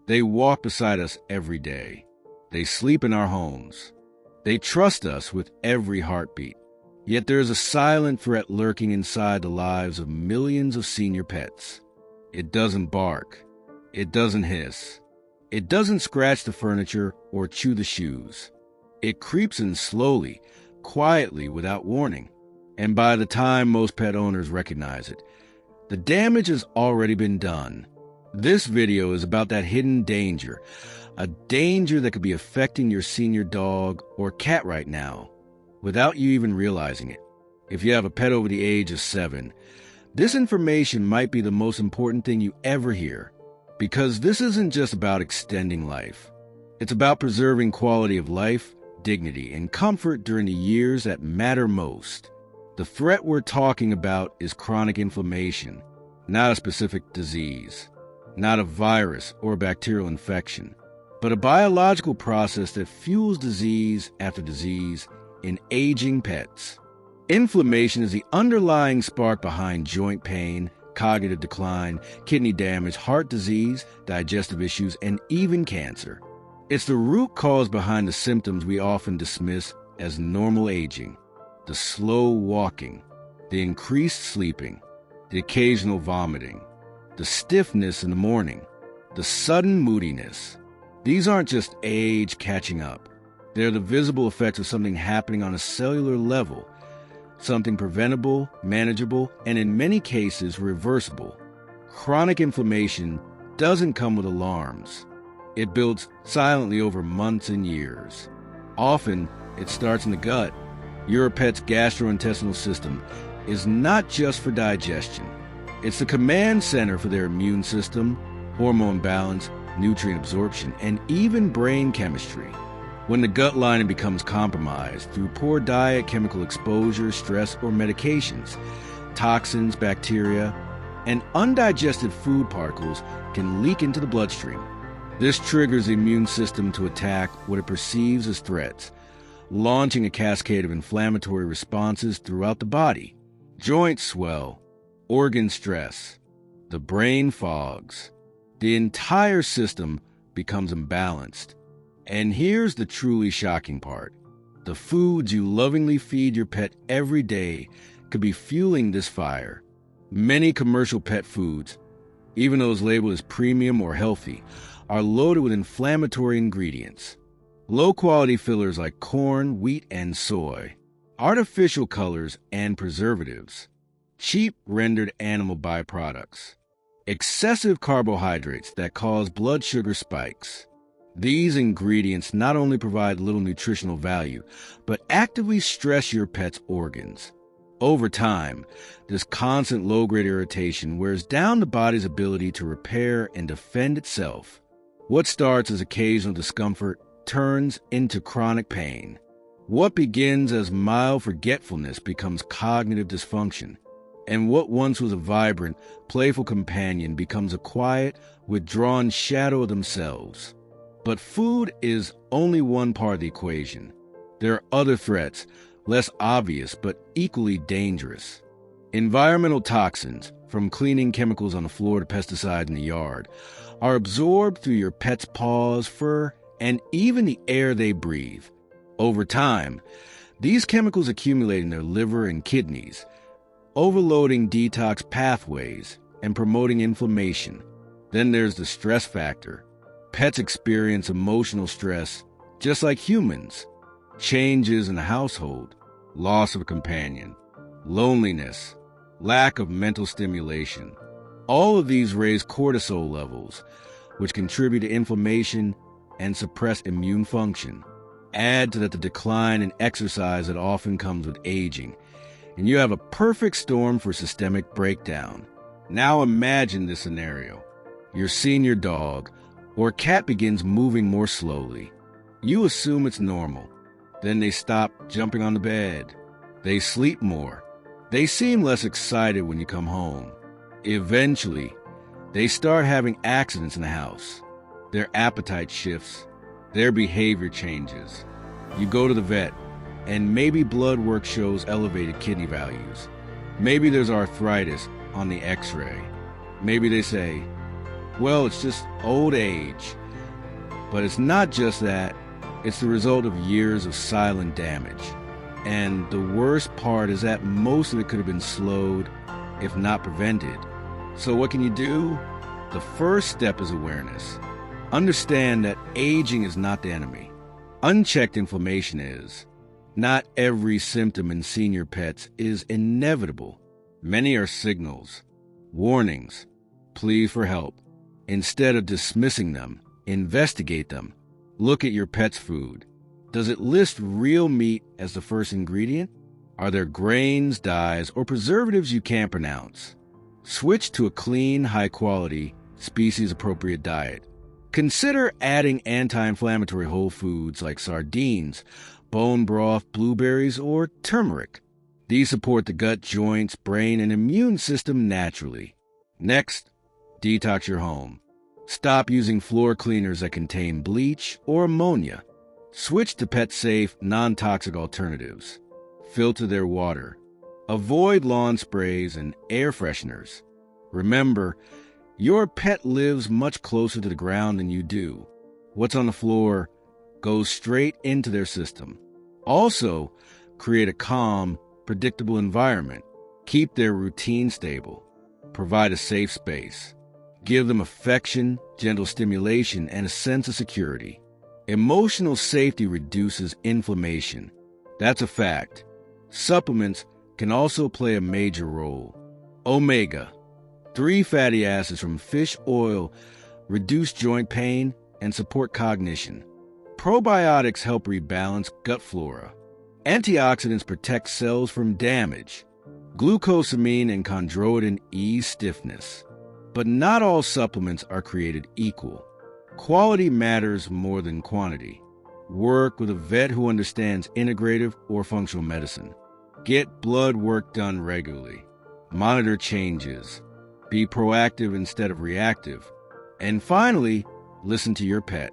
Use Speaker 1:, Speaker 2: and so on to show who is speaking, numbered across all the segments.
Speaker 1: They walk beside us every day. They sleep in our homes. They trust us with every heartbeat. Yet there is a silent threat lurking inside the lives of millions of senior pets. It doesn't bark. It doesn't hiss. It doesn't scratch the furniture or chew the shoes. It creeps in slowly, quietly, without warning. And by the time most pet owners recognize it, the damage has already been done. This video is about that hidden danger, a danger that could be affecting your senior dog or cat right now, without you even realizing it. If you have a pet over the age of 7, this information might be the most important thing you ever hear, because this isn't just about extending life. It's about preserving quality of life, dignity, and comfort during the years that matter most. The threat we're talking about is chronic inflammation, not a specific disease, not a virus or bacterial infection, but a biological process that fuels disease after disease in aging pets. Inflammation is the underlying spark behind joint pain, cognitive decline, kidney damage, heart disease, digestive issues, and even cancer. It's the root cause behind the symptoms we often dismiss as normal aging: the slow walking, the increased sleeping, the occasional vomiting, the stiffness in the morning, the sudden moodiness. These aren't just age catching up. They're the visible effects of something happening on a cellular level, something preventable, manageable, and in many cases reversible. Chronic inflammation doesn't come with alarms. It builds silently over months and years. Often, it starts in the gut. Your pet's gastrointestinal system is not just for digestion. It's the command center for their immune system, hormone balance, nutrient absorption, and even brain chemistry. When the gut lining becomes compromised through poor diet, chemical exposure, stress, or medications, toxins, bacteria, and undigested food particles can leak into the bloodstream. This triggers the immune system to attack what it perceives as threats, launching a cascade of inflammatory responses throughout the body. Joints swell, organ stress, the brain fogs. The entire system becomes imbalanced. And here's the truly shocking part. The foods you lovingly feed your pet every day could be fueling this fire. Many commercial pet foods, even those labeled as premium or healthy, are loaded with inflammatory ingredients. Low-quality fillers like corn, wheat, and soy, artificial colors and preservatives, cheap rendered animal byproducts, excessive carbohydrates that cause blood sugar spikes. These ingredients not only provide little nutritional value, but actively stress your pet's organs. Over time, this constant low-grade irritation wears down the body's ability to repair and defend itself. What starts as occasional discomfort turns into chronic pain. What begins as mild forgetfulness becomes cognitive dysfunction. And what once was a vibrant, playful companion becomes a quiet, withdrawn shadow of themselves. But food is only one part of the equation. There are other threats, less obvious but equally dangerous. Environmental toxins, from cleaning chemicals on the floor to pesticides in the yard, are absorbed through your pet's paws, fur, and even the air they breathe. Over time, these chemicals accumulate in their liver and kidneys, overloading detox pathways and promoting inflammation. Then there's the stress factor. Pets experience emotional stress just like humans. Changes in the household, loss of a companion, loneliness, lack of mental stimulation. All of these raise cortisol levels, which contribute to inflammation and suppress immune function. Add to that the decline in exercise that often comes with aging, and you have a perfect storm for systemic breakdown. Now imagine this scenario. Your senior dog or cat begins moving more slowly. You assume it's normal. Then they stop jumping on the bed. They sleep more. They seem less excited when you come home. Eventually, they start having accidents in the house. Their appetite shifts. Their behavior changes. You go to the vet, and maybe blood work shows elevated kidney values. Maybe there's arthritis on the x-ray. Maybe they say, Well, it's just old age. But it's not just that. It's the result of years of silent damage. And the worst part is that most of it could have been slowed, if not prevented. So what can you do? The first step is awareness. Understand that aging is not the enemy. Unchecked inflammation is. Not every symptom in senior pets is inevitable. Many are signals, warnings, pleas for help. Instead of dismissing them, investigate them. Look at your pet's food. Does it list real meat as the first ingredient? Are there grains, dyes, or preservatives you can't pronounce? Switch to a clean, high-quality, species-appropriate diet. Consider adding anti-inflammatory whole foods like sardines, bone broth, blueberries, or turmeric. These support the gut, joints, brain, and immune system naturally. Next, detox your home. Stop using floor cleaners that contain bleach or ammonia. Switch to pet-safe, non-toxic alternatives. Filter their water. Avoid lawn sprays and air fresheners. Remember, your pet lives much closer to the ground than you do. What's on the floor goes straight into their system. Also, create a calm, predictable environment. Keep their routine stable. Provide a safe space. Give them affection, gentle stimulation, and a sense of security. Emotional safety reduces inflammation. That's a fact. Supplements can also play a major role. Omega-3 fatty acids from fish oil reduce joint pain and support cognition. Probiotics help rebalance gut flora. Antioxidants protect cells from damage. Glucosamine and chondroitin ease stiffness. But not all supplements are created equal. Quality matters more than quantity. Work with a vet who understands integrative or functional medicine. Get blood work done regularly. Monitor changes. Be proactive instead of reactive. And finally, listen to your pet.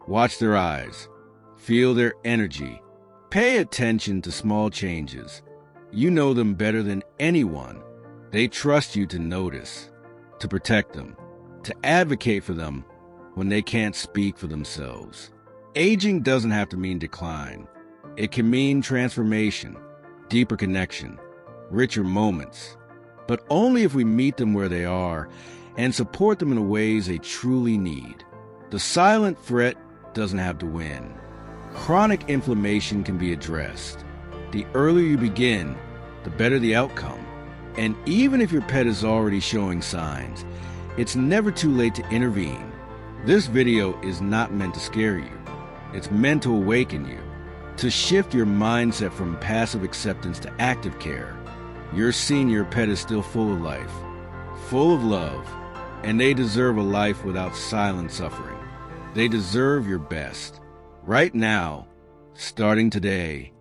Speaker 1: Watch their eyes. Feel their energy. Pay attention to small changes. You know them better than anyone. They trust you to notice, to protect them, to advocate for them when they can't speak for themselves. Aging doesn't have to mean decline. It can mean transformation, deeper connection, richer moments, but only if we meet them where they are and support them in the ways they truly need. The silent threat doesn't have to win. Chronic inflammation can be addressed. The earlier you begin, the better the outcome. And even if your pet is already showing signs, it's never too late to intervene. This video is not meant to scare you. It's meant to awaken you, to shift your mindset from passive acceptance to active care. Your senior pet is still full of life, full of love, and they deserve a life without silent suffering. They deserve your best. Right now, starting today.